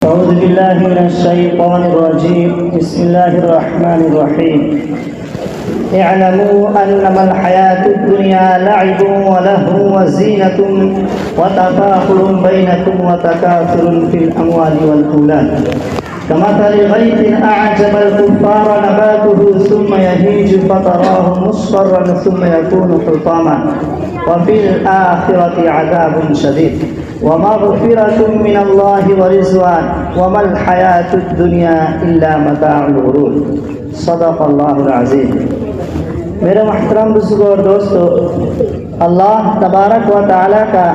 أعوذ بالله من الشيطان الرجيم. بسم الله الرحمن الرحيم. اعلموا أنما الحياة الدنيا لعب ولهو وزينة وتفاخر بينكم وتكاثر في الأموال والأولاد كمثل غيث أعجب الكفار نباته ثم يهيج فتراه مصفرا ثم يكون حطاما وفي الآخرة عذاب شديد ومغفرة من الله ورضوان وما الحياة الدنيا إلا متاع الغرور. صدق اللہ العظیم. میرے محترم بزرگوں اور دوستو، اللہ تبارک و تعالیٰ کا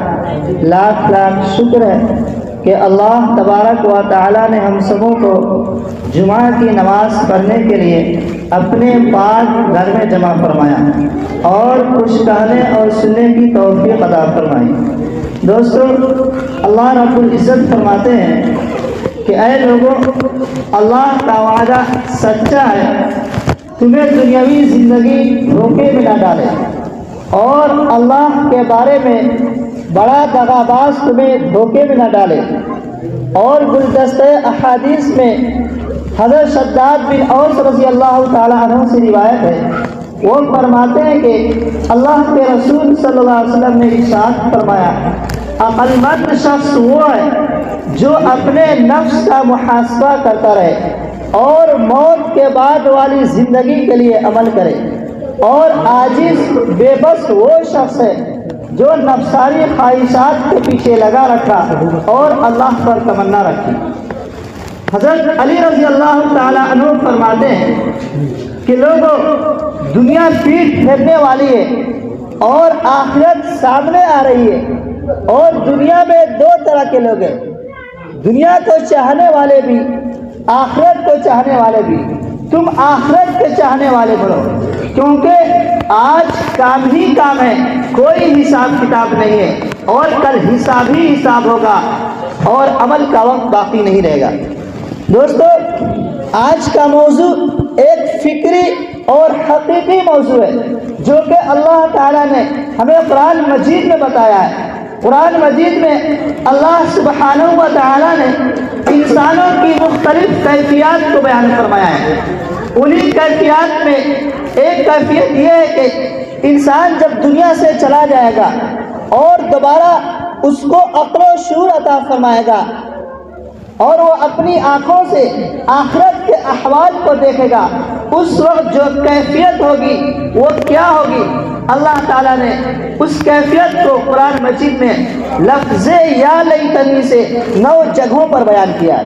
لاکھ لاکھ شکر ہے کہ اللہ تبارک و تعالیٰ نے ہم سبوں کو جمعہ کی نماز پڑھنے کے لیے اپنے پاک گھر میں جمع فرمایا اور کچھ کہنے اور سننے کی توفیق عطا فرمائی. دوستو، اللہ رب العزت فرماتے ہیں کہ اے لوگوں، اللہ کا وعدہ سچا ہے، تمہیں دنیاوی زندگی دھوکے میں نہ ڈالے، اور اللہ کے بارے میں بڑا دغاباز تمہیں دھوکے میں نہ ڈالے. اور گلدستہ احادیث میں حضرت شداد بن اوس رضی اللہ تعالی عنہ سے روایت ہے، وہ فرماتے ہیں کہ اللہ کے رسول صلی اللہ علیہ وسلم نے ارشاد فرمایا، عقل مند شخص وہ ہے جو اپنے نفس کا محاسبہ کرتا رہے اور موت کے بعد والی زندگی کے لیے عمل کرے، اور عاجز بے بس وہ شخص ہے جو نفسانی خواہشات کے پیچھے لگا رکھا اور اللہ پر تمنا رکھی. حضرت علی رضی اللہ تعالی عنہ فرماتے ہیں کہ لوگوں، دنیا پیٹ پھیرنے والی ہے اور آخرت سامنے آ رہی ہے، اور دنیا میں دو طرح کے لوگ ہیں، دنیا کو چاہنے والے بھی، آخرت کو چاہنے والے بھی. تم آخرت کے چاہنے والے بنو، کیونکہ آج کام ہی کام ہے، کوئی حساب کتاب نہیں ہے، اور کل حساب ہی حساب ہوگا اور عمل کا وقت باقی نہیں رہے گا. دوستو، آج کا موضوع ایک فکری اور حقیقی موضوع ہے جو کہ اللہ تعالیٰ نے ہمیں قرآن مجید میں بتایا ہے. قرآن مجید میں اللہ سبحانہ و تعالیٰ نے انسانوں کی مختلف کیفیات کو بیان فرمایا ہے. انہی کیفیات میں ایک کیفیت یہ ہے کہ انسان جب دنیا سے چلا جائے گا اور دوبارہ اس کو عقل و شعور عطا فرمائے گا اور وہ اپنی آنکھوں سے آخرت کے احوال کو دیکھے گا، اس وقت جو کیفیت ہوگی وہ کیا ہوگی، اللہ تعالیٰ نے اس کیفیت کو قرآن مجید میں لفظ یا لیتنی سے 9 جگہوں پر بیان کیا ہے.